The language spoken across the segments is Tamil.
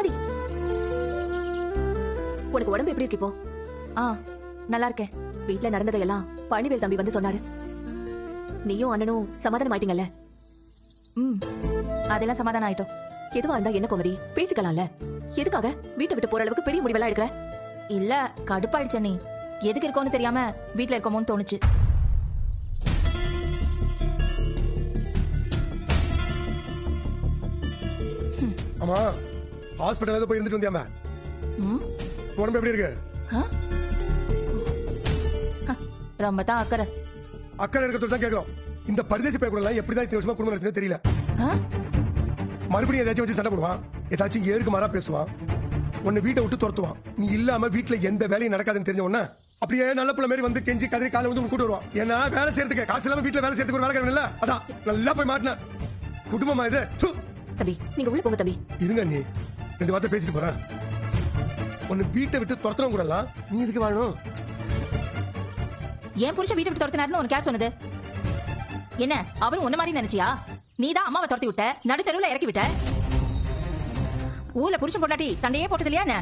கோமதி, உனக்கு உடம்பு எப்படி இருக்கு இப்போ? நல்லா இருக்கேன். வீட்டுல நடந்ததையெல்லாம் பழனிவேல் தம்பி வந்து சொன்னாரு. நீயும் அண்ணனும் சமாதானம் ஆயிட்டீங்கல்ல? அதெல்லாம் சமாதானம் ஆயிட்டோம். எதுவா இருந்தா என்ன கோமதி, பேசிக்கலாம்ல. எதுக்காக வீட்டை விட்டு போற அளவுக்கு பெரிய முடிவெல்லாம் எடுக்கிற? இல்ல, கடுப்பாயிடுச்ச. நீ எதுக்கு இருக்கோன்னு தெரியாம வீட்டுல இருக்கோமோன்னு தோணுச்சு. ஆமா, ஹாஸ்பிடல் ஏதோ போய் இருந்துட்டு வந்தியாம? உடம்பு எப்படி இருக்கு? ரொம்ப தான் அக்கறை. அக்கறை இருக்கிறது தான் கேக்குறோம். இந்த பரிதேசி பைய கூட எப்படிதான் இத்தனை வருஷமா குடும்பம் நடத்துனே தெரியல. மறுபடியும் ஏதாச்சும் வச்சு சண்டை போடுவான், ஏதாச்சும் ஏருக்கு மாறா பேசுவான், உன்னை வீட்டை விட்டு துரத்துவான். நீ இல்லாம வீட்டுல எந்த வேலையும் நடக்காதுன்னு தெரிஞ்ச உடனே அப்படியே நல்ல பிள்ளை மாதிரி வந்து கெஞ்சி கதறி காலை வந்து கூட்டு வருவான். ஏன்னா வேலை செய்யறதுக்கு காசு இல்லாம வீட்டுல வேலை செய்யறதுக்கு ஒரு வேலை இல்ல. அதான் நல்லா போய் மாட்டின குடும்பமா இது. தம்பி, நீங்க உள்ள போங்க தம்பி. இருங்க, நீ 2 வார்த்தை பேசிட்டு போறேன். உன்னை வீட்டை விட்டு துரத்தணும் கூட நீ இதுக்கு வாழணும். என் புருஷன் வீட்டை விட்டு துரத்தினாருன்னு உனக்கு யார் சொன்னது? என்ன அவரும் உன்ன மாதிரி நினைச்சியா? நீதான் அம்மாவை துரத்தி விட்ட, நடுத்தருவுல இறக்கி விட்ட. ஊர்ல புருஷன் பொண்டாட்டி சண்டையே போட்டது இல்லையா? என்ன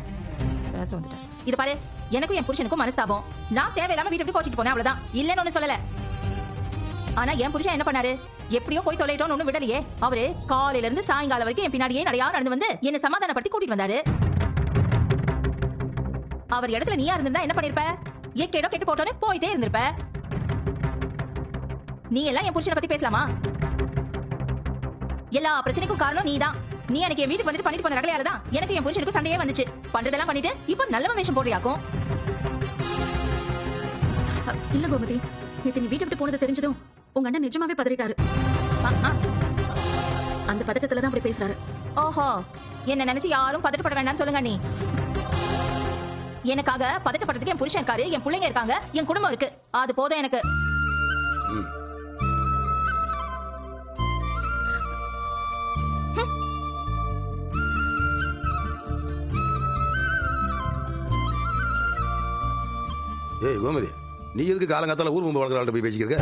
பேச வந்துட்டேன். இது பாரு, எனக்கும் என் புருஷனுக்கும் மனஸ்தாபம். நான் தேவையில்லாம வீட்டை விட்டு கோச்சிட்டு போனேன், அவ்வளவுதான். இல்லன்னு ஒண்ணு சொல்லல. ஆனா என் புருஷன் என்ன பண்ணாரு? எப்படியோ போய் தொலைட்டோன்னு ஒண்ணும் விடலையே. அவரு காலையில இருந்து சாயங்காலம் வரைக்கும் என் பின்னாடியே நடையா நடந்து வந்து என்ன சமாதானப்படுத்தி கூட்டிட்டு வந்தாரு. அவர் இடத்துல நீயா இருந்திருந்தா என்ன பண்ணிருப்ப? கேடோ கெட்டு போட்டோன்னு போயிட்டே இருந்திருப்ப. நீ எல்லாம் என் புருஷனை பத்தி பேசலாமா? எல்லா பிரச்சனைக்கும் காரணம் நீதான். நீ எனக்கு என் வீட்டுக்கு வந்துட்டு பண்ணிட்டு போன ரகலையால தான் எனக்கு என் புருஷனுக்கு சண்டையே வந்துச்சு. பண்றதெல்லாம் பண்ணிட்டு இப்ப நல்ல வேஷம் போடுறியாக்கும். இல்ல கோமதி, நேத்து நீ வீட்டை விட்டு போனது தெரிஞ்சதும் உங்க அண்ணன் நிஜமாவே பதறிட்டாரு. அந்த பதட்டத்துலதான் அப்படி பேசுறாரு. ஓஹோ, என்ன நினைச்சு யாரும் பதட்டப்பட வேண்டாம்னு சொல்லுங்க. நீ எனக்காக பதட்டப்படுறதுக்கு என் புருஷன் இருக்காரு, என் பிள்ளைங்க இருக்காங்க, என் குடும்பம் இருக்கு. அது போதும் எனக்கு. ஏய் கோமதி, நீ எதுக்கு காலங்காத்தால ஊர் கும்பல் வளர்க்குற போய் பேசிக்கிருக்க?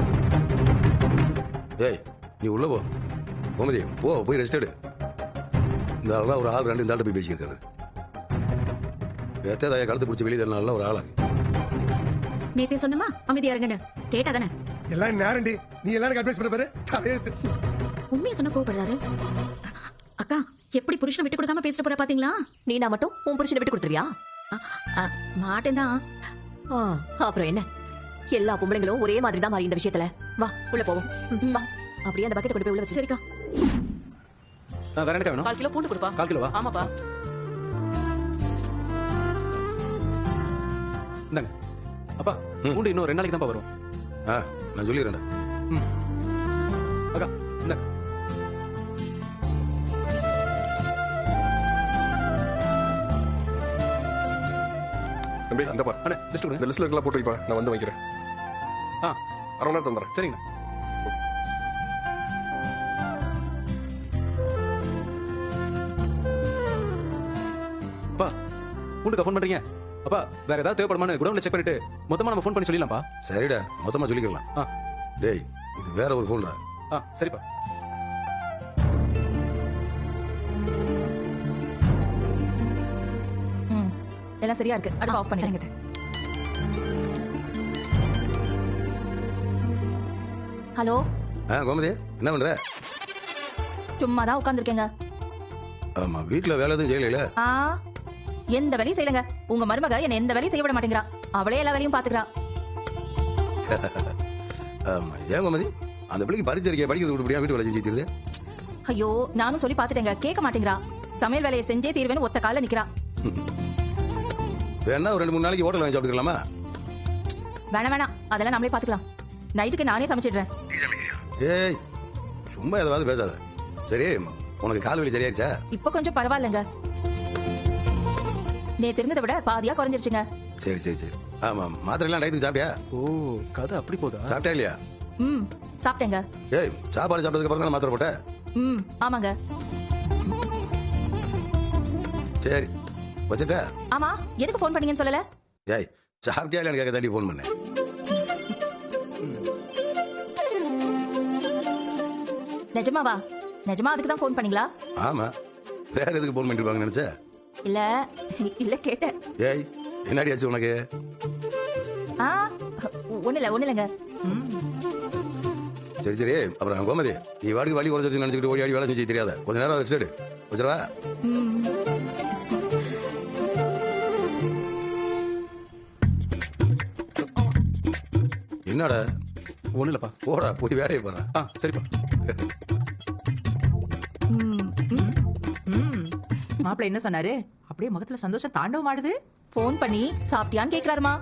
ஏய், நீ உள்ள போ. கோமதி, போய் ரெஸ்ட் எடு. இந்த ஆள் ஒரு ஆள் 2 இந்த ஆள்கிட்ட போய் பேசிக்கிருக்காரு. ஏத்தாய கழுத்து பிடிச்சி வெளியே தரனால ஒரு ஆளாங்க. நேத்தே சொன்னமா அமைதியா இருங்கன்னு, கேட்டா தானே? எல்லாம் நேரண்டி, நீ எல்லாரும் அட்வைஸ் பண்ண பாரு. உண்மையை சொன்ன கோவப்படுறாரு. அக்கா, எப்படி புருஷனை விட்டு கொடுக்காம பேசுற போற பாத்தீங்களா? நீ நான் மட்டும் உன் புருஷனை விட்டு கொடுத்துருவியா? மாட்டேன் தான். அப்புறம் என்ன, எல்லா பொம்பளைங்களும் ஒரே மாதிரி தான் மாறி இந்த விஷயத்துல. வா உள்ள போவோம். வா, அப்படியே அந்த பக்கெட் கொண்டு போய் உள்ள வச்சு. சரிக்கா. வேற என்ன வேணும்? 1/4 கிலோ பூண்டு கொடுப்பா. 1/4 கிலோவா? ஆமாப்பா. இந்தாங்க. அப்பா, பூண்டு இன்னும் 2 நாளைக்கு தான் வரும். நான் சொல்லிடுறேன். அக்கா, இந்தாங்க. தம்பி, இந்த பார். அண்ணே, லிஸ்ட் கொடுங்க. இந்த லிஸ்ட்ல இருக்கலாம் போட்டு வைப்பா, நான் வந்து வைக்கிறேன். அரை மணி நேரம் தந்துடுறேன். சரிங்கண்ணா. அப்பா, பூண்டுக்கா ஃபோன் பண்றீங்க? அப்பா, வேற ஏதாவது தேவைப்படுமான்னு குடவுன்ல செக் பண்ணிட்டு மொத்தமா நம்ம ஃபோன் பண்ணி சொல்லிடலாம்ப்பா. சரிடா, மொத்தமா சொல்லிக்கலாம். டேய், இது வேற ஒரு ஃபோன்டா. சரிப்பா. எல்லாம் சரியா இருக்கு. அடுப்பு ஆஃப் பண்ணிடுங்க. ஹலோ. கோமதி, என்ன பண்ற? சும்மா தான் உட்கார்ந்திருக்கேங்க. ஆமா, வீட்டுல வேலை எதுவும் செய்யல? எந்த வேலையும் செய்யலங்க. உங்க மருமக என்ன எந்த வேலையும் செய்ய விட மாட்டேங்கிறா. அவளே எல்லா வேலையும் பாத்துக்கிறா. ஆமா, ஏன் கோமதி, அந்த பிள்ளைக்கு பரிச்சரிக்கை படிக்கிறது விட்டுப்படியா வீட்டு வேலை செஞ்சு தீருது? ஐயோ, நானும் சொல்லி பாத்துட்டேங்க, கேட்க மாட்டேங்கிறா. சமையல் வேலையை செஞ்சே தீர்வேன்னு ஒத்த கால நிக்கிறா. வேணா ஒரு 2-3 நாளைக்கு ஹோட்டல் வாங்கி சாப்பிட்டுக்கலாமா? வேணாம், அதெல்லாம் நம்மளே பாத்துக்கலாம். நைட்டுக்கு நானே சமைச்சிடுறேன். ஏய், சும்மா ஏதாவது பேசாத. சரி, உனக்கு கால் வலி சரியாச்சா? இப்ப கொஞ்சம் பரவாயில்லைங்க. நேத்து இருந்ததை விட பாதியா குறைஞ்சிருச்சுங்க. சரி. ஆமா, மாத்திரை எல்லாம் டயத்துக்கு சாப்பிட்டியா? ஓ, கதை அப்படி போதா? சாப்பிட்டா இல்லையா? சாப்பிட்டேங்க. ஏய், சாப்பாடு சாப்பிட்டதுக்கு அப்புறம் தான் மாத்திரை போட்ட? ஆமாங்க. சரி, வச்சுட்ட? ஆமா, எதுக்கு போன் பண்ணீங்கன்னு சொல்லல? ஏய், சாப்பிட்டியா இல்லையான்னு கேட்க தாண்டி போன் பண்ணேன். நிஜமா அதுக்கு தான் போன் பண்ணீங்களா? ஆமா, வேற எதுக்கு போன் பண்ணிருப்பாங்க நினைச்ச? இல்ல இல்ல கேட்டேன். ஏய் என்னடி ஆச்சு உனக்கு? ஆ ஒண்ணு இல்லைங்க. சரி சரி, அப்புறம் கோமதி, நீ வாடிக்கு வலி குறைஞ்சிருச்சு நினைச்சிட்டு ஓடி ஆடி வேலை செஞ்சு தெரியாத. கொஞ்ச நேரம் ரெஸ்ட் எடு. வச்சிருவா. என்னடா? ஒன்றும் இல்லைப்பா. போடா போய் வேலையை போறா. ஆ சரிப்பா. மாப்பிள்ள என்ன சொன்னாரு? அப்படியே முகத்துல சந்தோஷம் தாண்டவம் ஆடுது. ஃபோன் பண்ணி சாப்பிட்டியான்னு கேக்குறாருமா.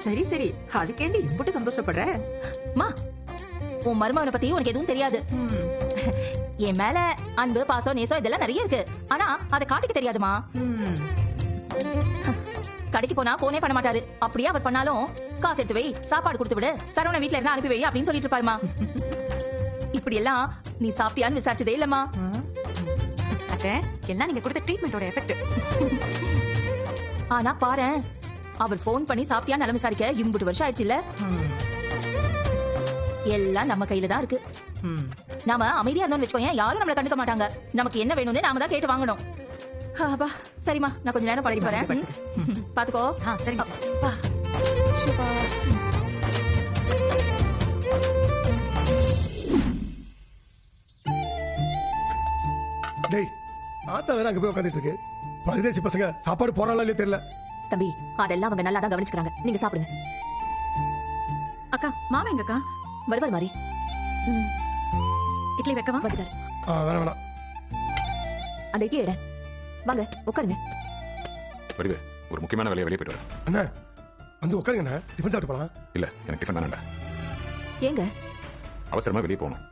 சரி சரி, அதுக்கேண்டி இப்படி சந்தோஷப்படுற? மா, உன் மருமகனை பத்தி உனக்கு எதுவும் தெரியாது. என் மேல அன்பு பாசம் நேசம் இதெல்லாம் நிறைய இருக்கு. ஆனா அதை காட்டிக்க தெரியாதுமா. கடைக்கு போனா போனே பண்ண மாட்டாரு. அப்படியே அவர் பண்ணாலும் காசு எடுத்து வை, சாப்பாடு கொடுத்து விடு, சரவண வீட்ல இருந்தா அனுப்பி வை அப்படின்னு சொல்லிட்டு இருப்பாருமா. இப்படி எல்லாம் நீ சாப்பிட்டியான்னு விசாரிச்சதே இல்லம்மா. அத்தை, எல்லாம் நீங்க கொடுத்த ட்ரீட்மெண்டோட எஃபெக்ட். ஆனா பாரேன், அவர் ஃபோன் பண்ணி சாப்பிட்டியா நலம் விசாரிக்க இம்புட்டு வருஷம் ஆயிடுச்சு இல்ல. எல்லாம் நம்ம கையில தான் இருக்கு. நாம அமைதியா இருந்தோம்னு வச்சுக்கோங்க, யாரும் நம்மள கண்டுக்க மாட்டாங்க. நமக்கு என்ன வேணும்னு நாம தான் கேட்டு வாங்கணும். அப்பா சரிம்மா, நான் கொஞ்ச நேரம் படிக்க போறேன். பாத்துக்கோ. சரிங்க. அப்பா. சிவா. டேய், ஆத்தா வேற அங்க போய் உட்காந்துட்டு இருக்கு. பரதேசி பசங்க சாப்பாடு போறாங்களா இல்லையோ தெரியல. தம்பி, அதெல்லாம் அவங்க நல்லா தான் கவனிச்சுக்கிறாங்க. நீங்க சாப்பிடுங்க. அக்கா மாமா எங்கக்கா? வருவார் மாதிரி இட்லி வைக்கவா? வந்துட்டாரு. வேணாம் வேணாம். அந்த இட்லி எட. வாங்க உட்காருங்க. வடிவே, ஒரு முக்கியமான வேலையை வெளியே போயிட்டு வரேன். அண்ணா வந்து உட்காருங்கண்ணா, டிஃபன் சாப்பிட்டு போலாம். இல்ல, எனக்கு டிஃபன் வேணாம்டா. ஏங்க? அவசரமா வெளியே போகணும்.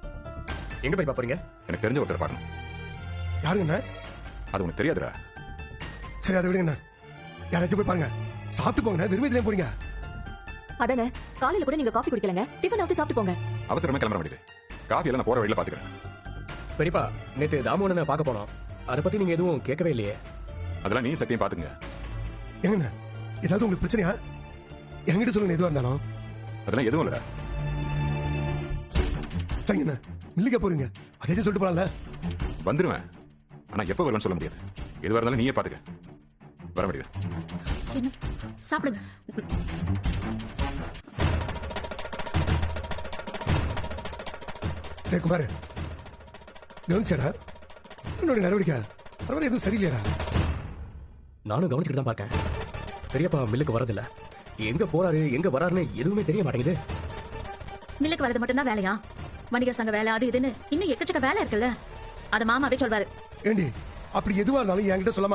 எங்க போய் பாப்பறீங்க? எனக்கு தெரிஞ்ச ஒருத்தர் பார்க்கணும். யாருங்கண்ணா? அது உனக்கு தெரியாதுடா. சரி அதை விடுங்கண்ணா, யாராச்சும் போய் பாருங்க. சாப்பிட்டு போங்கண்ணா, வெறும் இதுலயே போறீங்க. அதானே, காலையில கூட நீங்க காஃபி குடிக்கலங்க. டிஃபன் ஆஃப்ட் சாப்பிட்டு போங்க. அவசரமா கிளம்புற வடிவே. காஃபி எல்லாம் நான் போற வழியில பாத்துக்கிறேன். பெரியப்பா, நேத்து தாமோன பார்க்க போனோம். அதை பத்தி நீங்க எதுவும் கேட்கவே இல்லையே. அதெல்லாம் நீ சத்தியம் பாத்துங்க. எங்கண்ணா, ஏதாவது உங்களுக்கு பிரச்சனையா? என்கிட்ட சொல்லுங்க, எதுவா இருந்தாலும். அதெல்லாம் எதுவும் இல்லடா. சரிங்கண்ணா, மில்லிக்க போறீங்க, அதையும் சொல்லிட்டு போலாம்ல. வந்துருவேன், ஆனா எப்ப வருவேன்னு சொல்ல முடியாது. எதுவா இருந்தாலும் நீயே பாத்துக்க. வர வடிவே. என்ன சாப்பிடுங்க. டேய் குமார், கவனிச்சாடா என்னோட நடவடிக்கை? பரவாயில்ல, எதுவும் சரியில்லையாடா? நானும் கவனிச்சுட்டு தான் பார்க்கேன். பெரியப்பா மில்லுக்கு வரதில்ல. எங்க போறாரு எங்க வராருன்னு எதுவுமே தெரிய மாட்டேங்குது. மில்லுக்கு வரது மட்டும்தான் வேலையா? வணிகர் சங்க வேலை அது இதுன்னு இன்னும் எக்கச்சக்க வேலை இருக்குல்ல. அத மாமாவே சொல்வாரு. ஏண்டி, அப்படி எதுவா இருந்தாலும் என்கிட்ட சொல்ல